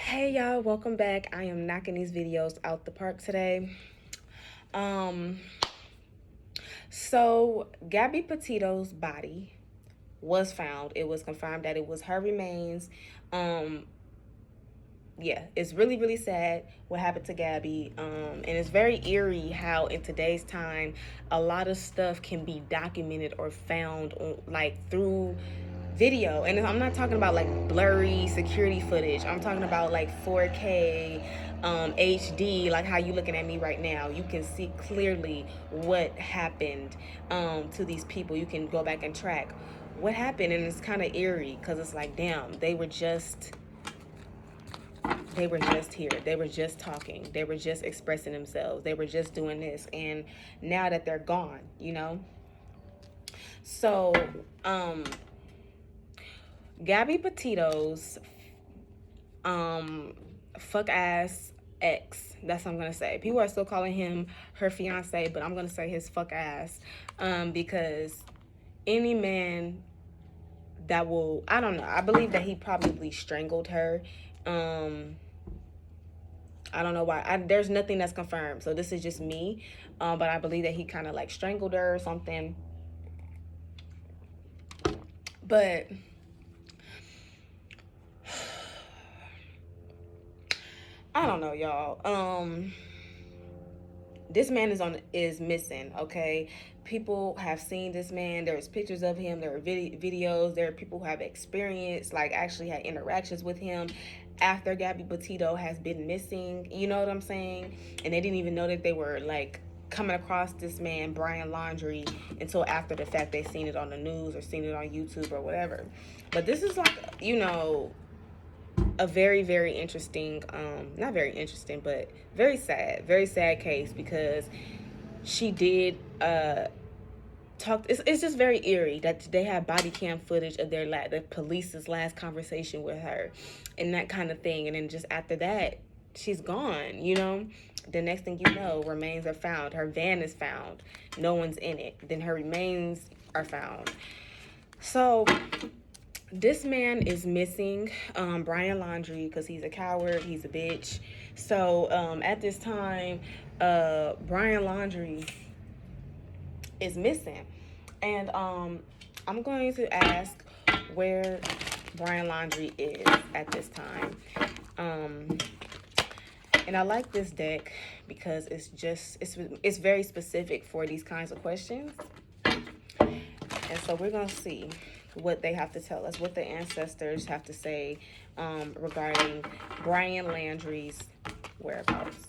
Hey y'all, welcome back. I am knocking these videos out the park today. Um so Gabby Petito's body was found. It was confirmed that it was her remains. Um yeah, it's really sad what happened to Gabby. And it's very eerie how in today's time a lot of stuff can be documented or found on, like through video. And I'm not talking about like blurry security footage. I'm talking about like 4K HD, like how you looking at me right now. You can see clearly what happened to these people. You can go back and track what happened, and it's kind of eerie because it's like, damn, they were just here. They were just talking. They were just expressing themselves. They were just doing this. And now that they're gone, you know? So, Gabby Petito's fuck ass ex. That's what I'm gonna say. People are still calling him her fiance, but I'm gonna say his fuck ass. Because any man that will, I don't know, I believe that he probably strangled her. I don't know why. There's nothing that's confirmed, so this is just me. But I believe that he kind of like strangled her or something. But I don't know, y'all. This man is missing. Okay, people have seen this man. There's pictures of him. There are videos. There are people who have experienced, like, actually had interactions with him after Gabby Petito has been missing. You know what I'm saying? And they didn't even know that they were like coming across this man, Brian Laundrie, until after the fact. They seen it on the news or seen it on YouTube or whatever. But this is like, a very interesting, not very interesting, but very sad case, because she did talk. It's just very eerie that they have body cam footage of the police's last conversation with her and that kind of thing. And then just after that, she's gone, the next thing you know, remains are found. Her van is found, no one's in it. Then her remains are found. So this man is missing, Brian Laundrie, because he's a coward, he's a bitch. So at this time, Brian Laundrie is missing. And I'm going to ask where Brian Laundrie is at this time. And I like this deck because it's very specific for these kinds of questions. And so we're going to see what they have to tell us, what the ancestors have to say regarding Brian Laundrie's whereabouts.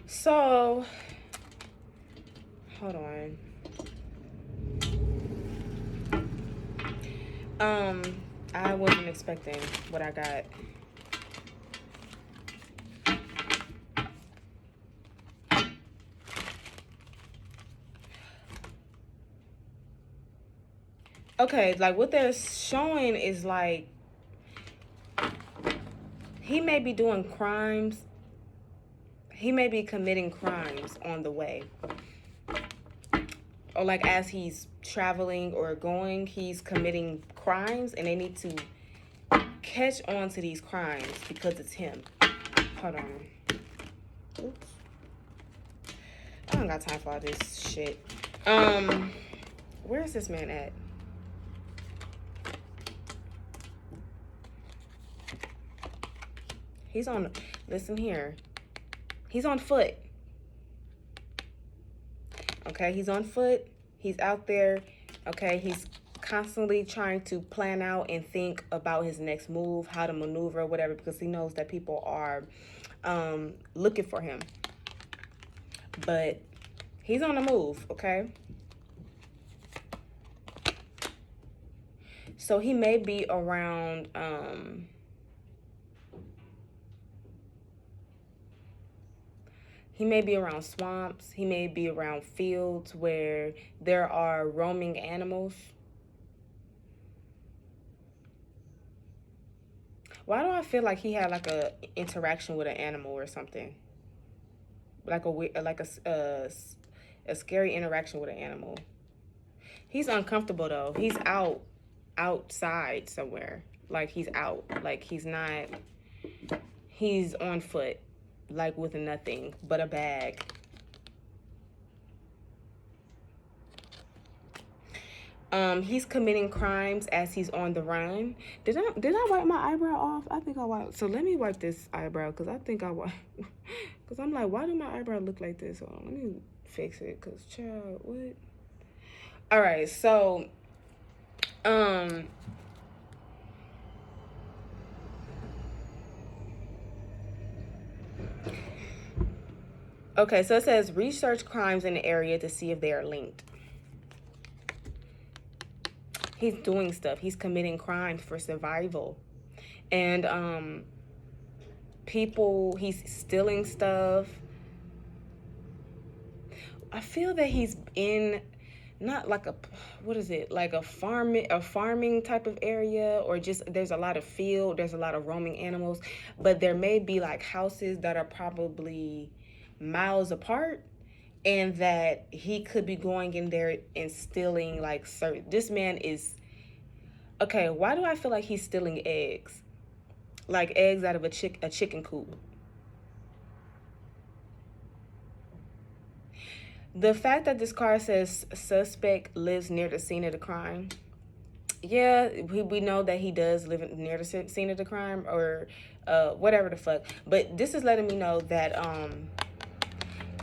So, hold on. I wasn't expecting what I got. Okay, like what they're showing is like he may be doing crimes. He may be committing crimes on the way. Or like as he's traveling or going, he's committing crimes, and they need to catch on to these crimes because it's him. Hold on. Oops. don't got time for all this shit. Where is this man at? He's on, listen here. He's on foot. Okay, he's on foot. He's out there. Okay, he's constantly trying to plan out and think about his next move, how to maneuver, whatever, because he knows that people are looking for him. But he's on the move, okay? So he may be around swamps. He may be around fields where there are roaming animals. Why do I feel like he had like a interaction with an animal or something? Like a scary interaction with an animal. He's uncomfortable though. He's outside somewhere. Like he's out. Like he's not. He's on foot, like with nothing but a bag. He's committing crimes as he's on the run. Did I wipe my eyebrow off? I think I wiped. So let me wipe this eyebrow because I think I wiped. Because I'm like, why do my eyebrow look like this? Hold on, let me fix it. Because, child, what? All right, so, okay, so it says research crimes in the area to see if they are linked. He's doing stuff. He's committing crimes for survival. And he's stealing stuff. I feel that he's in not like like a farming type of area, or just there's a lot of field, there's a lot of roaming animals, but there may be like houses that are probably miles apart. And that he could be going in there and stealing like certain. This man is okay. Why do I feel like he's stealing eggs, like eggs out of a chicken coop? The fact that this car says suspect lives near the scene of the crime. Yeah, we know that he does live near the scene of the crime, or whatever the fuck. But this is letting me know that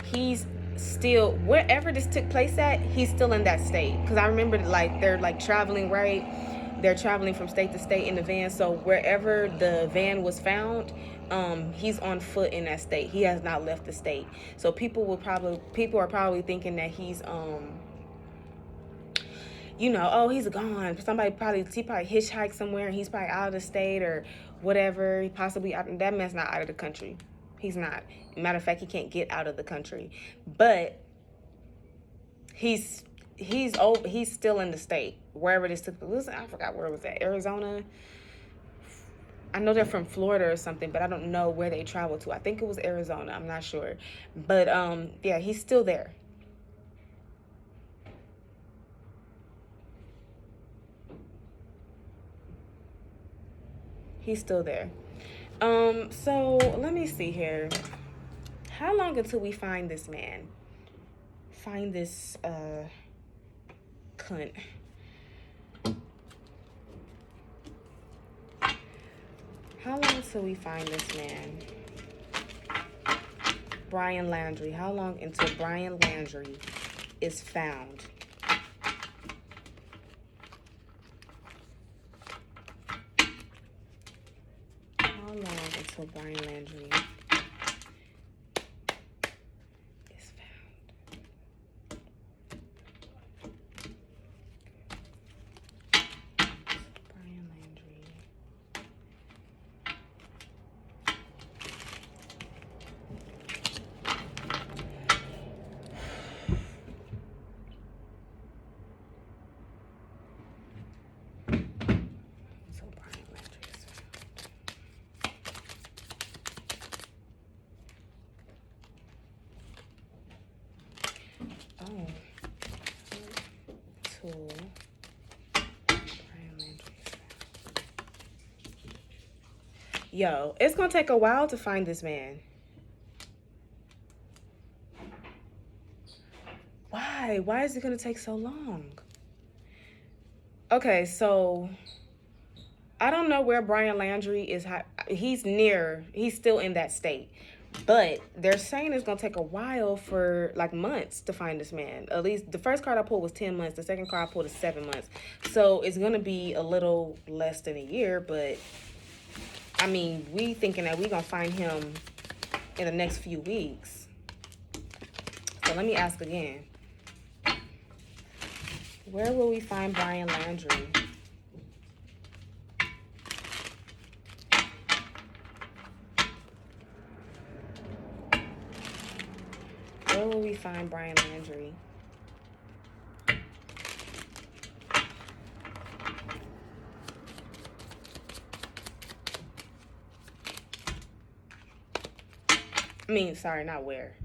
he's still, wherever this took place at, he's still in that state. Because I remember like they're like traveling, right? They're traveling from state to state in the van. So wherever the van was found, he's on foot in that state. He has not left the state. So people are probably thinking that he's oh, he's gone. He probably hitchhiked somewhere and he's probably out of the state or whatever. He possibly that man's not out of the country. He's not. Matter of fact, he can't get out of the country. But he's still in the state, wherever this took place. I forgot where it was at. Arizona. I know they're from Florida or something, but I don't know where they traveled to. I think it was Arizona. I'm not sure. But yeah, he's still there. He's still there. So let me see here. How long until we find this man? Find this cunt. How long until we find this man? Brian Laundrie. How long until Brian Laundrie is found? How long until Brian Laundrie is found? Brian Laundrie. Yo, it's gonna take a while to find this man. Why? Why is it going to take so long? Okay, so I don't know where Brian Laundrie is. He's still in that state. But they're saying it's going to take a while, for like months, to find this man. At least the first card I pulled was 10 months. The second card I pulled is 7 months. So it's going to be a little less than a year. But, I mean, we thinking that we're going to find him in the next few weeks. So let me ask again. Where will we find Brian Laundrie? Where will we find Brian Laundrie? I mean, sorry, not where.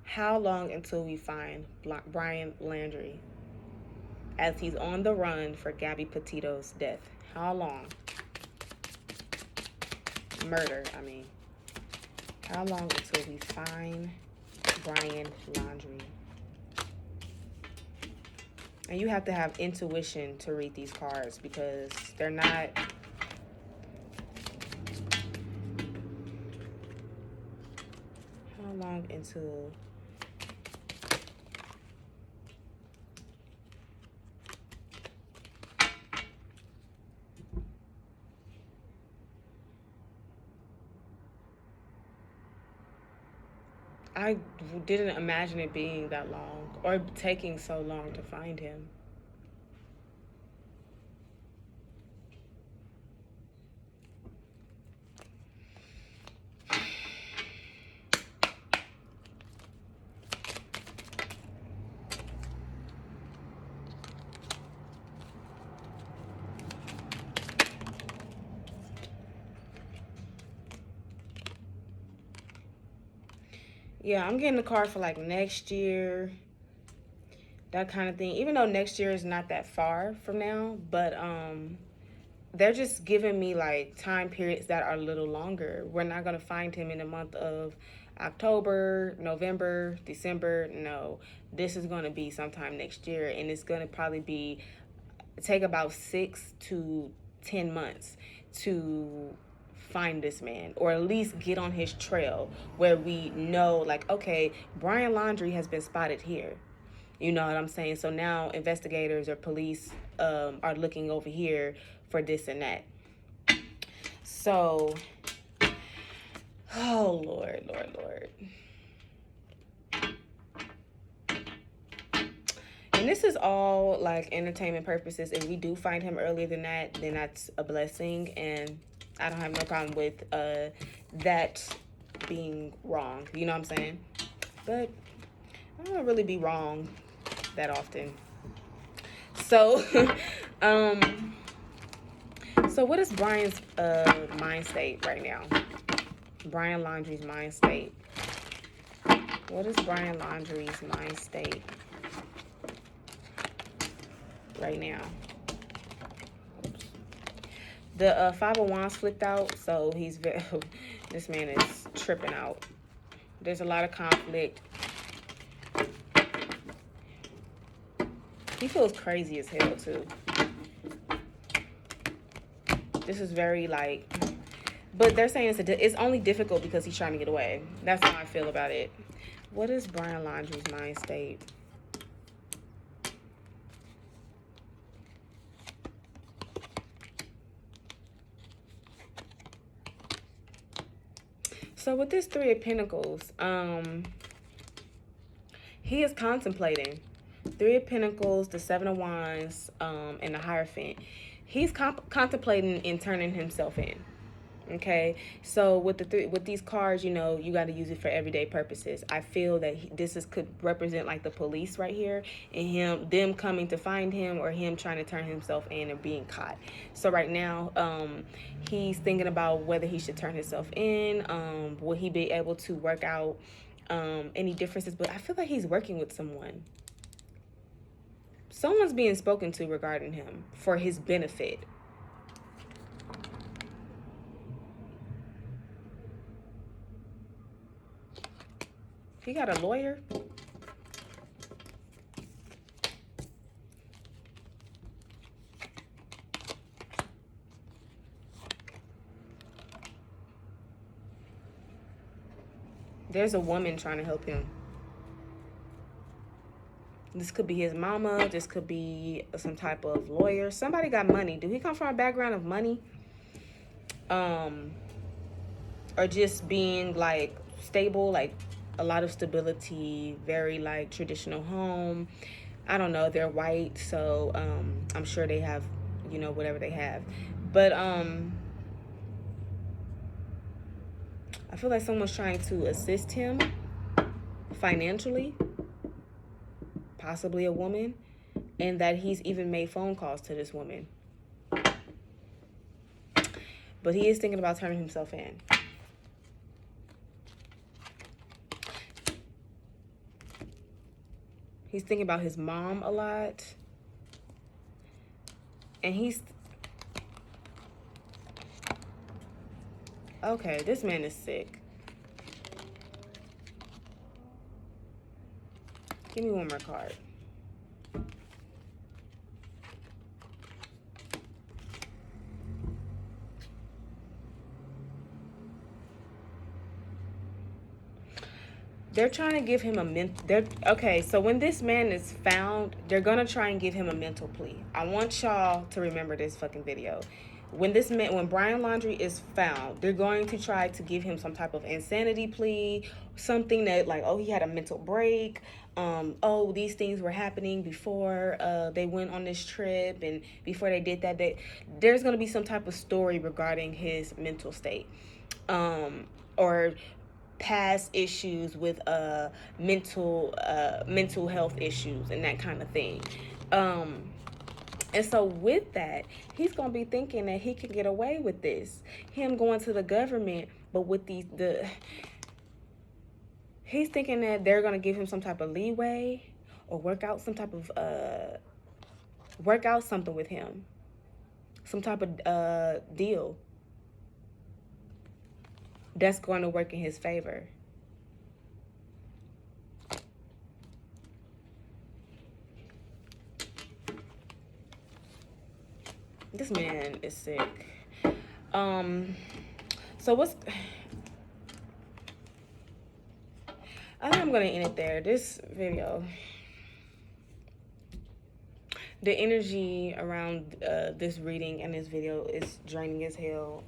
How long until we find Brian Laundrie as he's on the run for Gabby Petito's death? How long? Murder, I mean. How long until we find Brian Laundrie? And you have to have intuition to read these cards because they're not... How long until... I didn't imagine it being that long or taking so long to find him. Yeah, I'm getting the card for like next year, that kind of thing. Even though next year is not that far from now, but they're just giving me like time periods that are a little longer. We're not going to find him in the month of October, November, December. No, this is going to be sometime next year, and it's going to probably take about 6 to 10 months to find this man, or at least get on his trail where we know, like, okay, Brian Laundrie has been spotted here. You know what I'm saying? So now investigators or police are looking over here for this and that. So, oh, Lord, Lord, Lord. And this is all like entertainment purposes. If we do find him earlier than that, then that's a blessing. And I don't have no problem with that being wrong. You know what I'm saying? But I don't really be wrong that often. So, so what is Brian's mind state right now? Brian Laundrie's mind state. What is Brian Laundrie's mind state right now? The Five of Wands flipped out, so he's very, this man is tripping out. There's a lot of conflict. He feels crazy as hell too. This is very like, but they're saying it's only difficult because he's trying to get away. That's how I feel about it. What is Brian Laundrie's mind state? So with this Three of Pentacles, he is contemplating. Three of Pentacles, the Seven of Wands, and the Hierophant. He's contemplating in turning himself in. Okay, so with these cards, you know, you got to use it for everyday purposes. I feel that this could represent like the police right here, and them coming to find him, or him trying to turn himself in and being caught. So right now, he's thinking about whether he should turn himself in. Will he be able to work out any differences? But I feel like he's working with someone. Someone's being spoken to regarding him for his benefit. He got a lawyer. There's a woman trying to help him. This could be his mama. This could be some type of lawyer. Somebody got money. Do he come from a background of money? Or just being like stable, like a lot of stability, very like traditional home. I don't know. They're white, so I'm sure they have, you know, whatever they have. But I feel like someone's trying to assist him financially, possibly a woman, and that he's even made phone calls to this woman. But he is thinking about turning himself in. He's thinking about his mom a lot. And he's... Okay, this man is sick. Give me one more card. They're trying to give him a okay, so when this man is found, they're gonna try and give him a mental plea. I want y'all to remember this fucking video. When Brian Laundrie is found, they're going to try to give him some type of insanity plea, something that like, oh, he had a mental break. Oh, these things were happening before they went on this trip, and before they did that, there's gonna be some type of story regarding his mental state, or past issues with mental health issues and that kind of thing. And so with that, he's gonna be thinking that he can get away with this, him going to the government, but with he's thinking that they're gonna give him some type of leeway or work out some type of work out something with him, some type of deal that's going to work in his favor. This man is sick. So what's... I think I'm gonna end it there. This video, the energy around this reading and this video is draining as hell.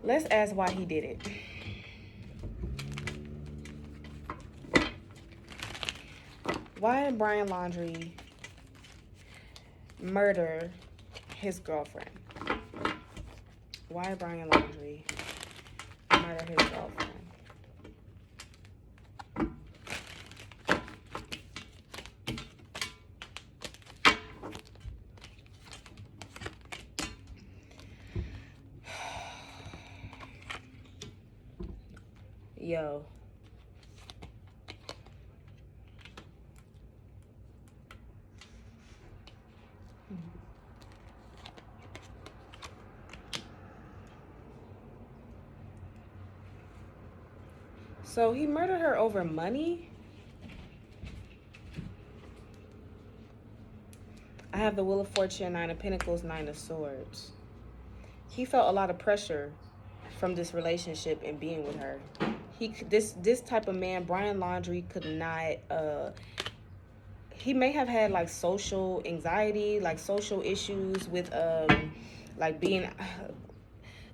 Let's ask why he did it. Why did Brian Laundrie murder his girlfriend? Why did Brian Laundrie murder his girlfriend? Yo. So he murdered her over money? I have the Wheel of Fortune, Nine of Pentacles, Nine of Swords. He felt a lot of pressure from this relationship and being with her. This type of man, Brian Laundrie, could not he may have had like social anxiety, like social issues with like being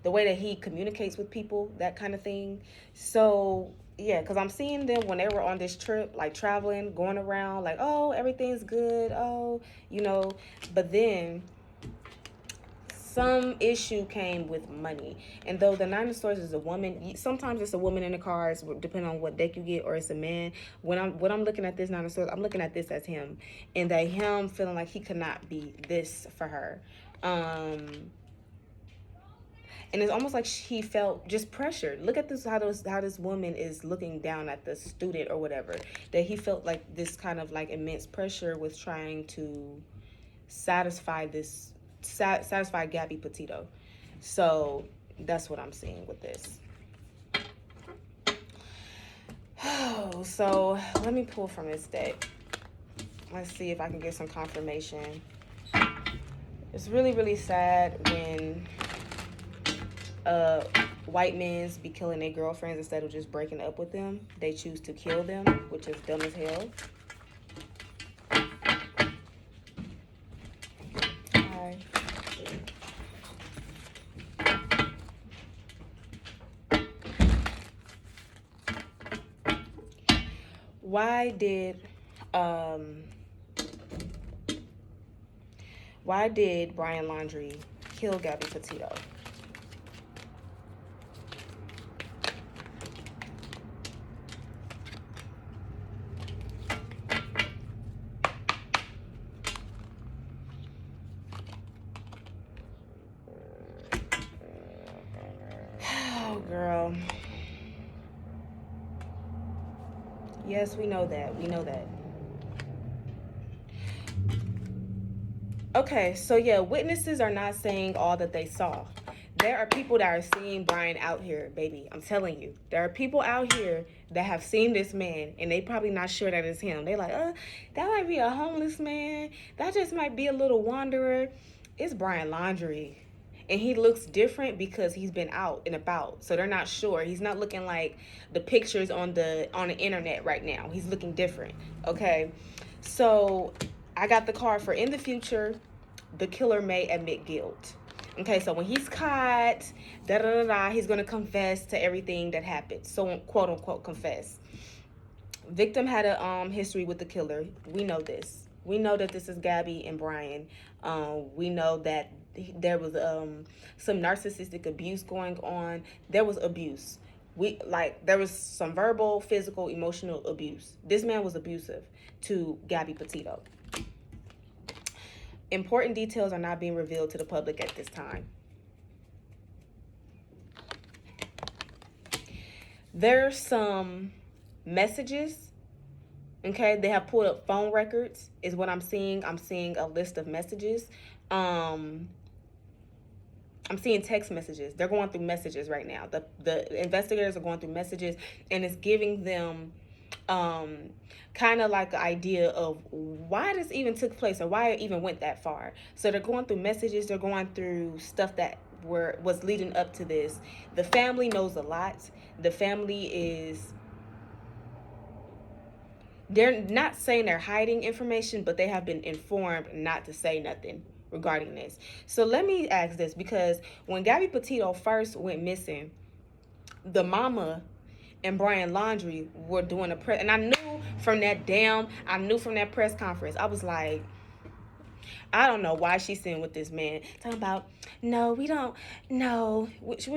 the way that he communicates with people, that kind of thing. So yeah, because I'm seeing them when they were on this trip, like traveling, going around, like, oh, everything's good, oh, you know, but then some issue came with money. And though the Nine of Swords is a woman, sometimes it's a woman in the cards, depending on what deck you get, or it's a man. When I'm looking at this Nine of Swords, I'm looking at this as him, and that him feeling like he could not be this for her. And it's almost like he felt just pressured. Look at this, how this woman is looking down at the student or whatever. That he felt like this kind of like immense pressure with trying to satisfy Gabby Petito. So that's what I'm seeing with this. Oh, so let me pull from this deck. Let's see if I can get some confirmation. It's really, really sad when uh, white men's be killing their girlfriends instead of just breaking up with them. They choose to kill them, which is dumb as hell. Hi. Why did um why did Brian Laundrie kill Gabby Petito? Oh, girl. Yes, we know that. We know that. Okay, so yeah, witnesses are not saying all that they saw. There are people that are seeing Brian out here, baby. I'm telling you. There are people out here that have seen this man, and they probably not sure that it's him. They like, that might be a homeless man. That just might be a little wanderer. It's Brian Laundrie. And he looks different because he's been out and about. So they're not sure. He's not looking like the pictures on the internet right now. He's looking different. Okay. So I got the card for in the future, the killer may admit guilt. Okay, so when he's caught, he's gonna confess to everything that happened. So quote unquote confess. Victim had a history with the killer. We know this. We know that this is Gabby and Brian. We know that there was some narcissistic abuse going on. There was abuse. There was some verbal, physical, emotional abuse. This man was abusive to Gabby Petito. Important details are not being revealed to the public at this time. There's some messages. Okay, they have pulled up phone records, is what I'm seeing. I'm seeing a list of messages. I'm seeing text messages. They're going through messages right now. The investigators are going through messages, and it's giving them kind of like an idea of why this even took place or why it even went that far. So they're going through messages. They're going through stuff that was leading up to this. The family knows a lot. The family is... They're not saying they're hiding information, but they have been informed not to say nothing regarding this. So let me ask this, because when Gabby Petito first went missing, the mama and Brian Laundrie were doing a press, and I knew from that press conference, I was like, I don't know why she's sitting with this man talking about, no, we don't, no,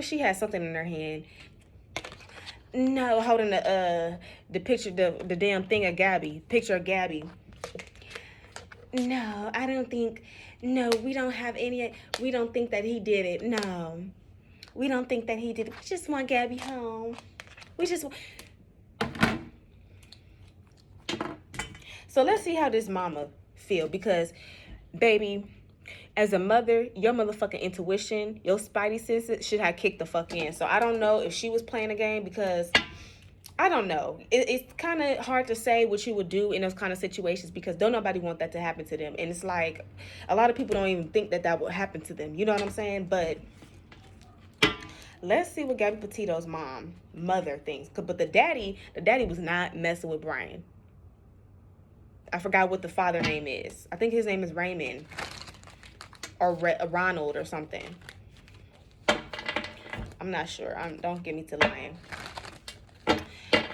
she had something in her hand. No, holding the picture, the damn thing of Gabby, picture of Gabby. No, I don't think, no, we don't think that he did it. No, we don't think that he did it. We just want Gabby home. So let's see how this mama feel, because, baby, as a mother, your motherfucking intuition, your spidey senses should have kicked the fuck in. So I don't know if she was playing a game, because I don't know. It's kind of hard to say what you would do in those kind of situations, because don't nobody want that to happen to them. And it's like a lot of people don't even think that would happen to them. You know what I'm saying? But let's see what Gabby Petito's mother thinks. But the daddy was not messing with Brian. I forgot what the father name is. I think his name is Raymond or Ronald or something. I'm not sure. Don't get me to lying.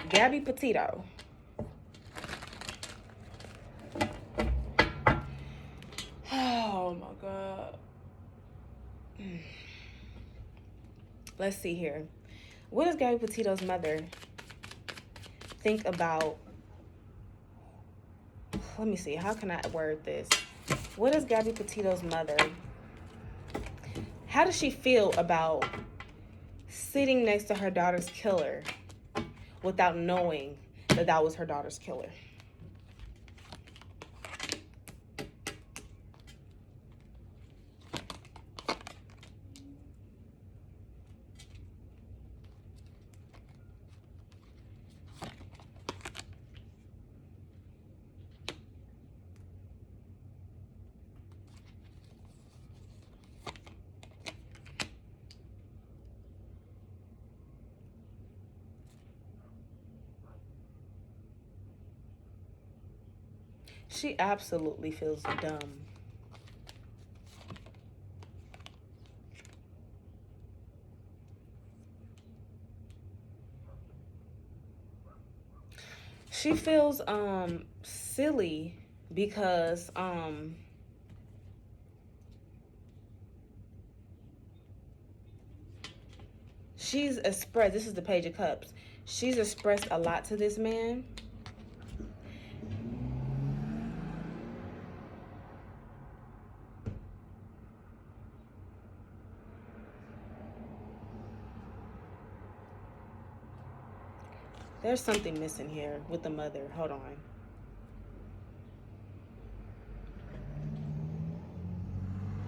Gabby Petito. Oh my God. Let's see here. What does Gabby Petito's mother think about... Let me see. How can I word this? What is Gabby Petito's mother... How does she feel about sitting next to her daughter's killer without knowing that was her daughter's killer? She absolutely feels dumb. She feels silly because she's expressed, this is the Page of Cups. She's expressed a lot to this man. There's something missing here with the mother. Hold on.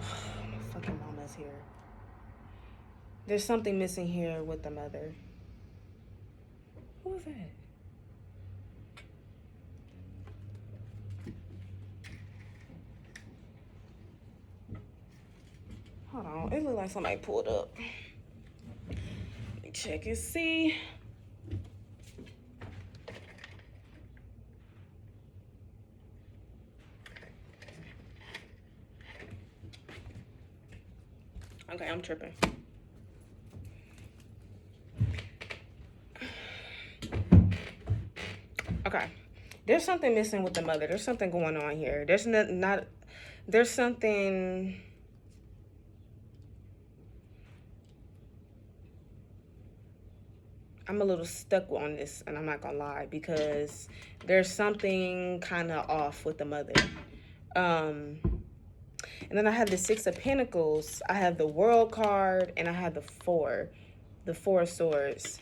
My fucking mama's here. There's something missing here with the mother. Who was that? Hold on. It looked like somebody pulled up. Let me check and see. Okay, I'm tripping. Okay. There's something missing with the mother. There's something going on here. There's there's something. I'm a little stuck on this, and I'm not gonna lie, because there's something kind of off with the mother. And then I have the Six of Pentacles. I have the World card, and I have the Four of Swords.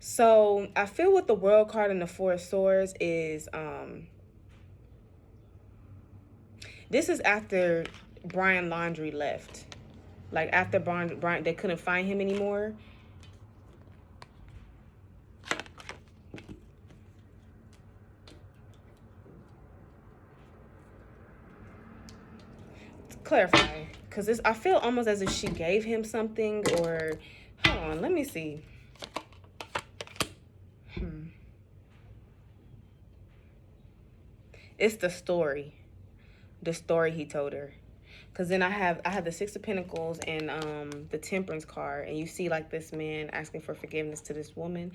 So I feel with the World card and the Four of Swords is this is after Brian Laundrie left. Like after Brian, they couldn't find him anymore. Clarify, because I feel almost as if she gave him something, or hold on, let me see. It's the story he told her. Because then I have the Six of Pentacles and the Temperance card, and you see like this man asking for forgiveness to this woman.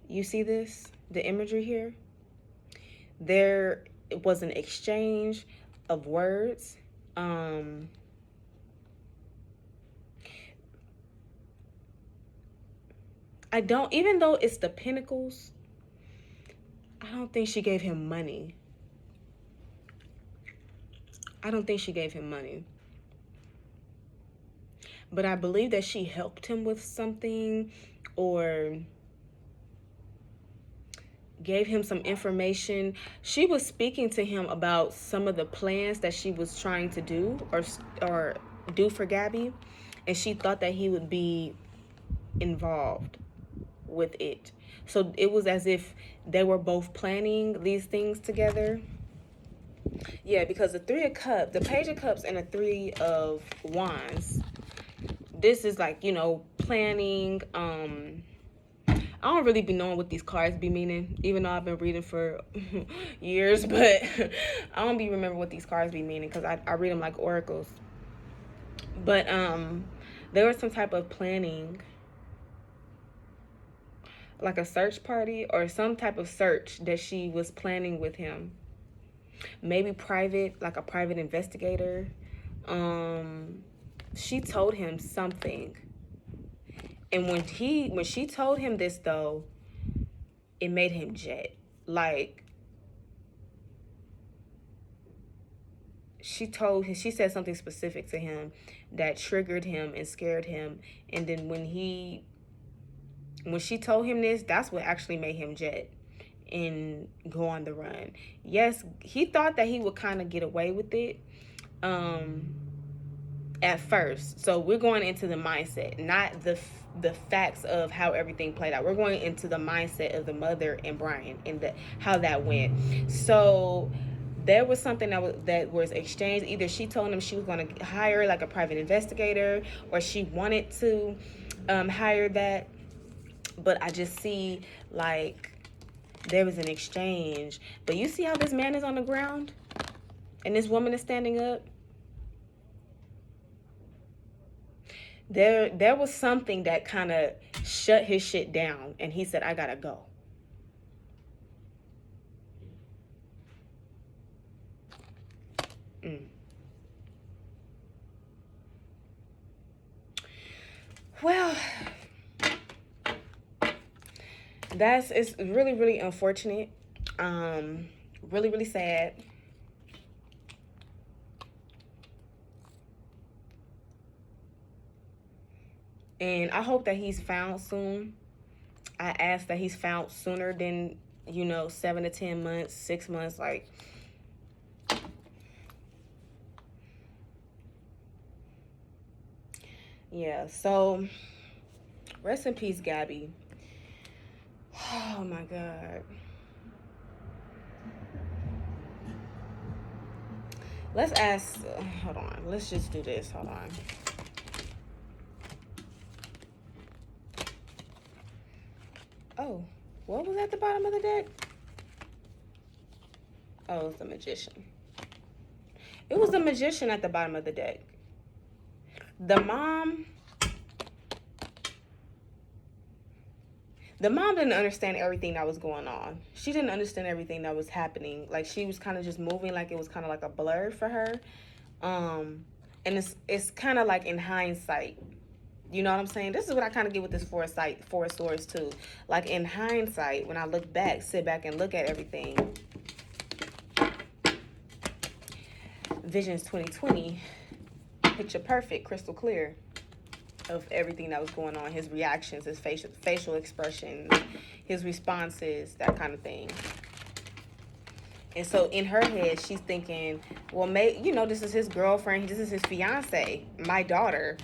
You see this, the imagery here? There was an exchange of words. I don't, even though it's the Pentacles, I don't think she gave him money. I don't think she gave him money. But I believe that she helped him with something, or gave him some information. She was speaking to him about some of the plans that she was trying to do or do for Gabby, and she thought that he would be involved with it. So it was as if they were both planning these things together. Yeah, because the Three of Cups, the Page of Cups, and the Three of Wands, this is like, you know, planning. I don't really be knowing what these cards be meaning, even though I've been reading for years, but I don't be remember what these cards be meaning, because I read them like oracles. But there was some type of planning, like a search party or some type of search that she was planning with him. Maybe private, like a private investigator. She told him something. And when she told him this, though, it made him jet. Like, she said something specific to him that triggered him and scared him. And then when she told him this, that's what actually made him jet and go on the run. Yes, he thought that he would kind of get away with it at first. So we're going into the mindset, not the facts of how everything played out. We're going into the mindset of the mother and Brian and how that went. So there was something that was exchanged. Either she told him she was going to hire like a private investigator, or she wanted to hire that. But I just see like there was an exchange. But you see how this man is on the ground? and this woman is standing up, there was something that kind of shut his shit down, and he said, I gotta go. Well, it's really, really unfortunate. Really, really sad. And I hope that he's found soon. I ask that he's found sooner than, 7 to 10 months, 6 months, like. Yeah, so rest in peace, Gabby. Oh my God. Let's ask, hold on. Let's just do this. Hold on. Oh, what was at the bottom of the deck? Oh, it's the Magician. It was the Magician at the bottom of the deck. The mom didn't understand everything that was going on. She didn't understand everything that was happening. Like, she was kind of just moving like it was kind of like a blur for her. And it's kind of like in hindsight. You know what I'm saying? This is what I kind of get with this Four of Swords too. Like, in hindsight, when I look back, sit back and look at everything. Visions 2020, picture perfect, crystal clear of everything that was going on. His reactions, his facial expressions, his responses, that kind of thing. And so in her head, she's thinking, well, this is his girlfriend. This is his fiance, my daughter.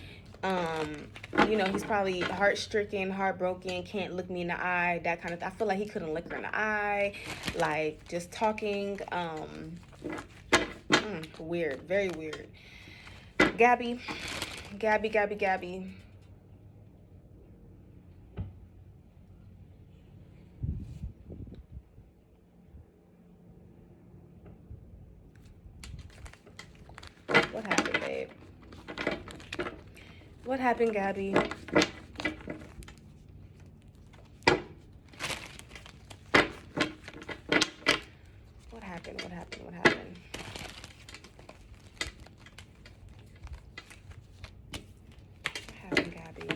He's probably heart-stricken, heartbroken, can't look me in the eye, that kind of thing. I feel like he couldn't look her in the eye, like, just talking, weird, very weird. Gabby. What happened, babe? What happened, Gabby? What happened? What happened? What happened? What happened, Gabby?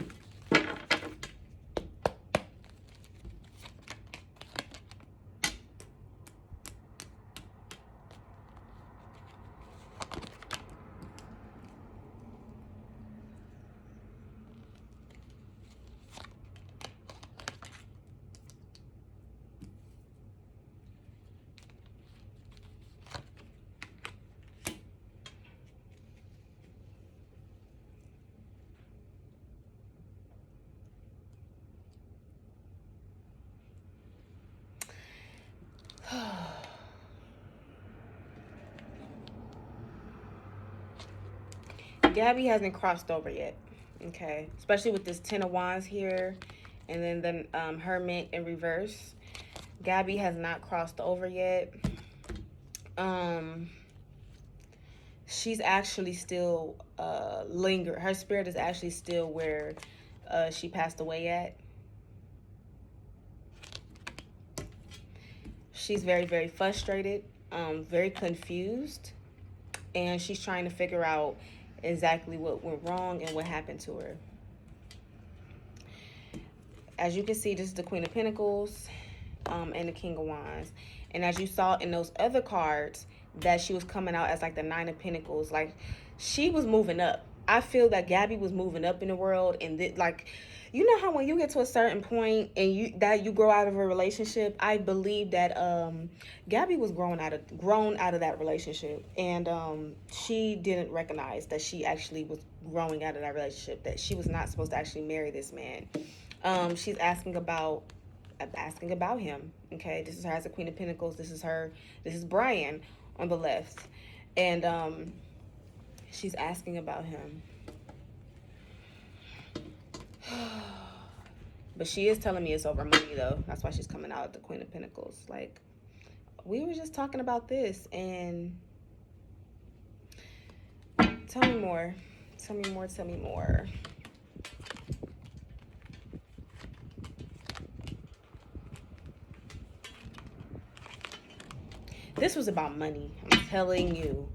Gabby hasn't crossed over yet, okay? Especially with this Ten of Wands here, and then the Hermit in reverse. Gabby has not crossed over yet. She's actually still her spirit is actually still where she passed away at. She's very, very frustrated, very confused, and she's trying to figure out exactly what went wrong and what happened to her. As you can see, this is the Queen of Pentacles and the King of Wands. And as you saw in those other cards, that she was coming out as like the Nine of Pentacles. Like, she was moving up. I feel that Gabby was moving up in the world, and like, you know how when you get to a certain point and you grow out of a relationship, I believe that Gabby was grown out of that relationship, and she didn't recognize that she actually was growing out of that relationship, that she was not supposed to actually marry this man. She's asking about him. Okay, this is her as a Queen of Pentacles. This is Brian on the left, and she's asking about him. But she is telling me it's over money, though. That's why she's coming out at the Queen of Pentacles. Like, we were just talking about this, and Tell me more. Tell me more. Tell me more. This was about money. I'm telling you.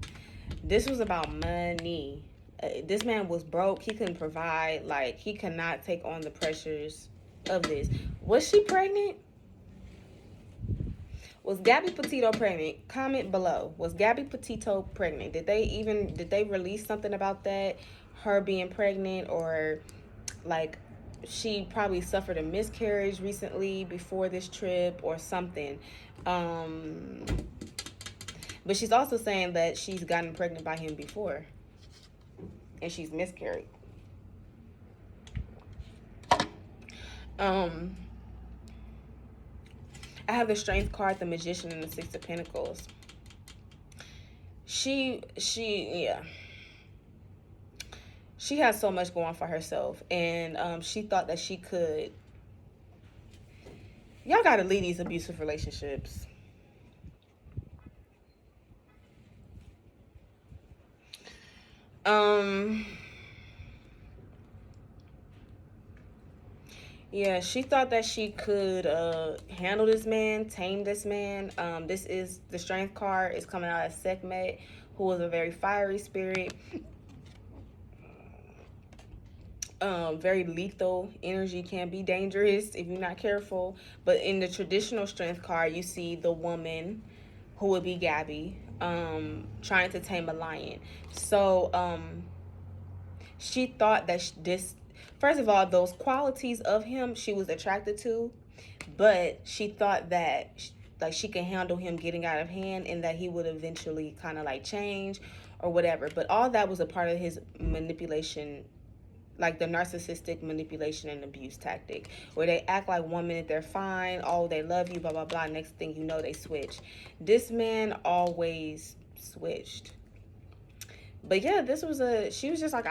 This was about money. This man was broke. He couldn't provide. Like, he could not take on the pressures of this. Was she pregnant? Was Gabby Petito pregnant? Comment below. Was Gabby Petito pregnant? Did they release something about that? Her being pregnant, or like she probably suffered a miscarriage recently before this trip or something. But she's also saying that she's gotten pregnant by him before and she's miscarried. I have the Strength card, the Magician, and the Six of Pentacles. Yeah. She has so much going for herself, and she thought that she could. Y'all gotta leave these abusive relationships. Yeah, she thought that she could handle this man, tame this man. This is the Strength card. Is coming out as Sekhmet, who was a very fiery spirit. Very lethal energy, can be dangerous if you're not careful. But in the traditional Strength card, you see the woman, who would be Gabby, trying to tame a lion. So she thought that first of all, those qualities of him she was attracted to, but she thought that like she can handle him getting out of hand and that he would eventually kind of like change or whatever. But all that was a part of his manipulation, like the narcissistic manipulation and abuse tactic, where they act like 1 minute they're fine, oh, they love you, blah, blah, blah. Next thing you know, they switch. This man always switched. But yeah, she was just like,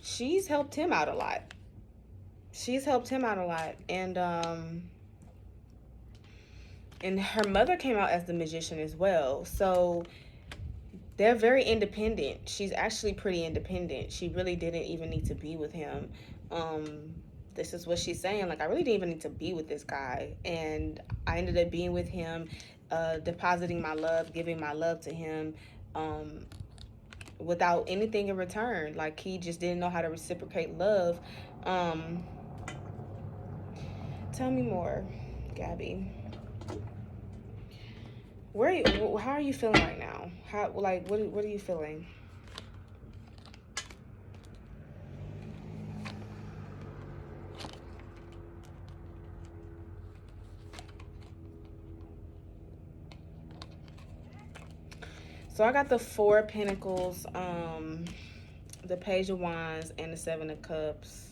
she's helped him out a lot. And her mother came out as the Magician as well. So they're very independent. She's actually pretty independent. She really didn't even need to be with him. This is what she's saying. Like, I really didn't even need to be with this guy. And I ended up being with him, depositing my love, giving my love to him, without anything in return. Like, he just didn't know how to reciprocate love. Tell me more, Gabby. How are you feeling right now? What are you feeling? So I got the Four of Pentacles, the Page of Wands, and the Seven of Cups.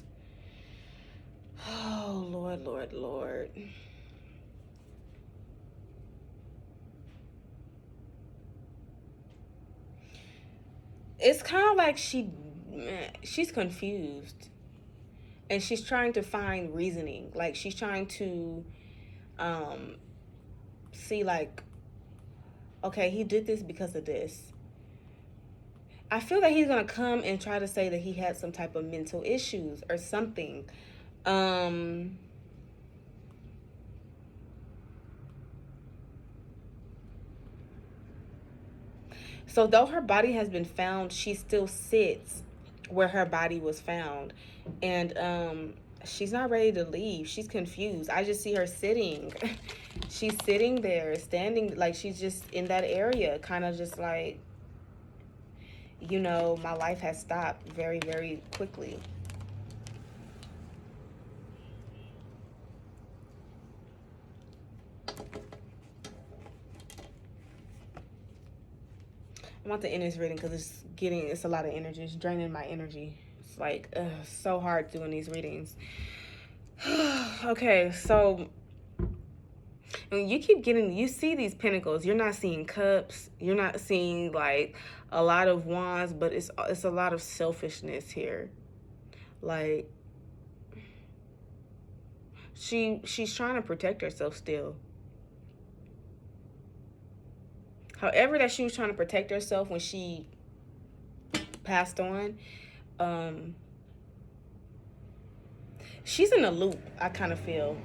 Oh, Lord, Lord, Lord. It's kind of like she's confused. And she's trying to find reasoning. Like, she's trying to see, like, okay, he did this because of this. I feel that he's going to come and try to say that he had some type of mental issues or something. So though her body has been found, she still sits where her body was found. And she's not ready to leave. She's confused. I just see her sitting. She's sitting there, standing, like she's just in that area, kind of just like, you know, my life has stopped very, very quickly. I'm about to end this reading because it's a lot of energy. It's draining my energy. It's like so hard doing these readings. Okay, so you you see these pentacles. You're not seeing cups. You're not seeing like a lot of wands, but it's a lot of selfishness here. Like she's trying to protect herself still. However that she was trying to protect herself when she passed on. She's in a loop, I kind of feel.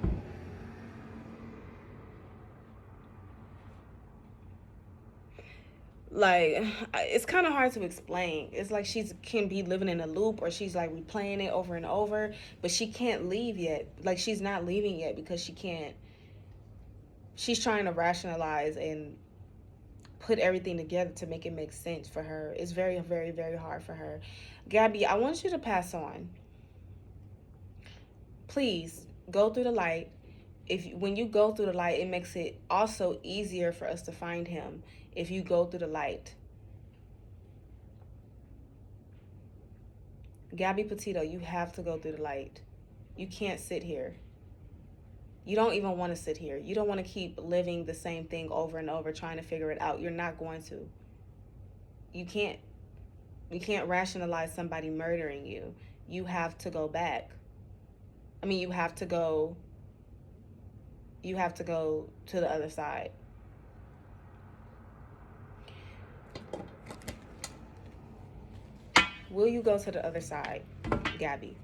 Like, it's kind of hard to explain. It's like she's can be living in a loop, or she's like replaying it over and over, but she can't leave yet. Like, she's not leaving yet because she can't. She's trying to rationalize and put everything together to make it make sense for her. It's very, very, very hard for her. Gabby, I want you to pass on. Please go through the light. When you go through the light, it makes it also easier for us to find him. If you go through the light. Gabby Petito, you have to go through the light. You can't sit here. You don't even want to sit here. You don't want to keep living the same thing over and over, trying to figure it out. You're not going to. You can't. You can't rationalize somebody murdering you. You have to go back. I mean, you have to go to the other side. Will you go to the other side, Gabby?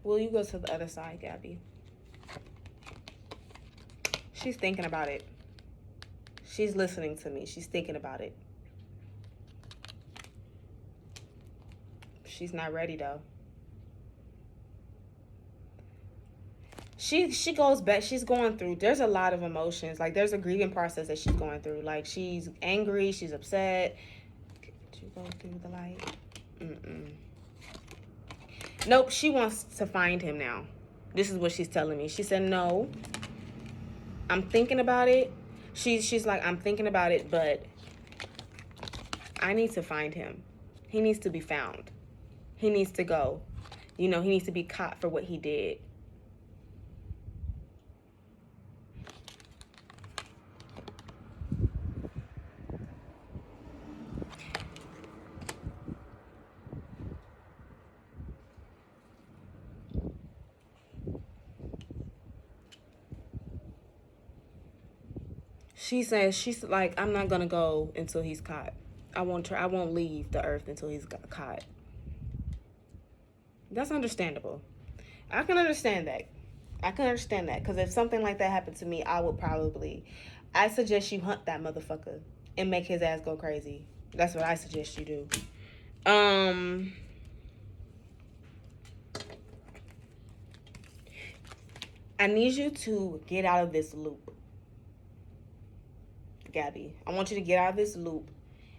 Will you go to the other side, Gabby? She's thinking about it. She's listening to me. She's thinking about it. She's not ready, though. She goes back. She's going through. There's a lot of emotions. Like, there's a grieving process that she's going through. Like, she's angry. She's upset. Did you go through the light? Nope. She wants to find him now. This is what she's telling me. She said, no. I'm thinking about it. She's like, I'm thinking about it, but I need to find him. He needs to be found. He needs to go. He needs to be caught for what he did. She says, she's like, I'm not going to go until he's caught. I won't leave the earth until he's caught. That's understandable. I can understand that. Because if something like that happened to me, I suggest you hunt that motherfucker and make his ass go crazy. That's what I suggest you do. I need you to get out of this loop. Gabby, I want you to get out of this loop,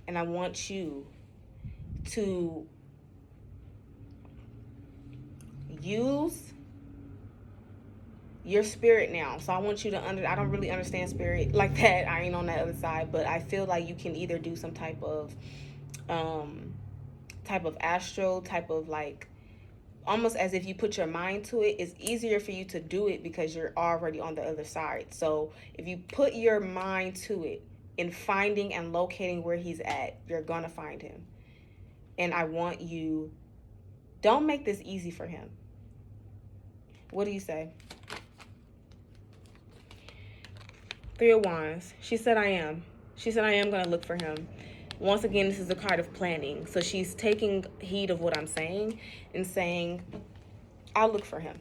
and I want you to use your spirit now. So I want you to I don't really understand spirit like that. I ain't on that other side, but I feel like you can either do some type of astral, type of like, almost as if you put your mind to it. It's easier for you to do it because you're already on the other side. So if you put your mind to it in finding and locating where he's at, you're gonna find him. And I want you, don't make this easy for him. What do you say? Three of Wands. She said, I am gonna look for him. Once again, this is a card of planning. So she's taking heed of what I'm saying and saying, I'll look for him.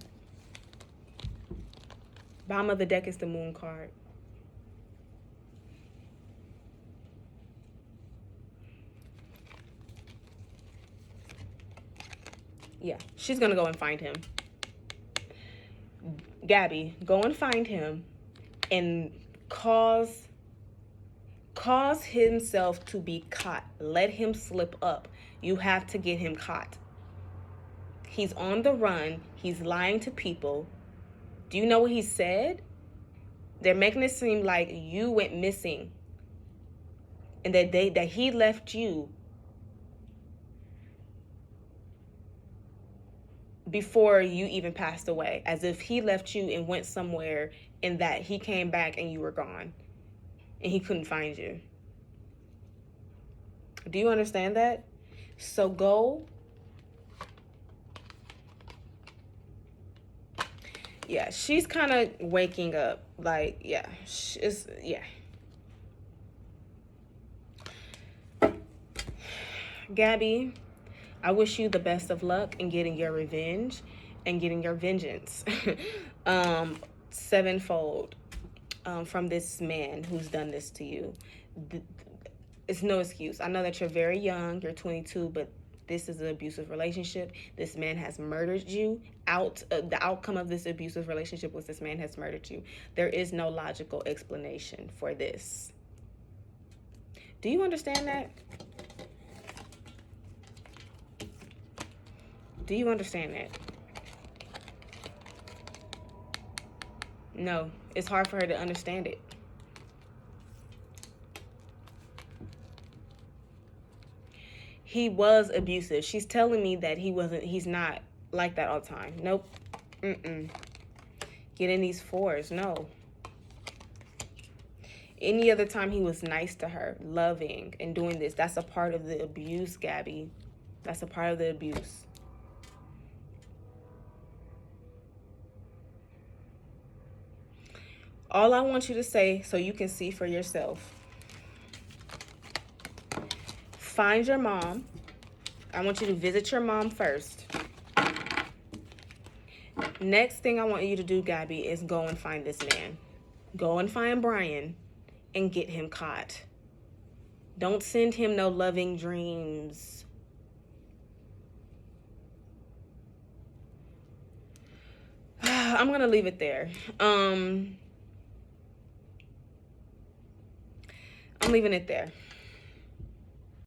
Bottom of the deck is the Moon card. Yeah, she's going to go and find him. Gabby, go and find him and cause himself to be caught. Let him slip up. You have to get him caught. He's on the run. He's lying to people. Do you know what he said? They're making it seem like you went missing and that he left you before you even passed away, as if he left you and went somewhere and that he came back and you were gone and he couldn't find you. Do you understand that? So go Yeah, she's kind of waking up. Like, yeah, yeah. Gabby, I wish you the best of luck in getting your revenge and getting your vengeance. um, sevenfold from this man who's done this to you. It's no excuse. I know that you're very young, you're 22, but this is an abusive relationship. This man has murdered you. The outcome of this abusive relationship was this man has murdered you. There is no logical explanation for this. Do you understand that? Do you understand that? No, it's hard for her to understand it. He was abusive. She's telling me that he's not like that all the time. Nope. Getting these fours, no. Any other time he was nice to her, loving, and doing this, that's a part of the abuse, Gabby. That's a part of the abuse. All I want you to say, so you can see for yourself, find your mom. I want you to visit your mom first. Next thing I want you to do, Gabby, is go and find this man. Go and find Brian and get him caught. Don't send him no loving dreams. I'm going to leave it there. I'm leaving it there.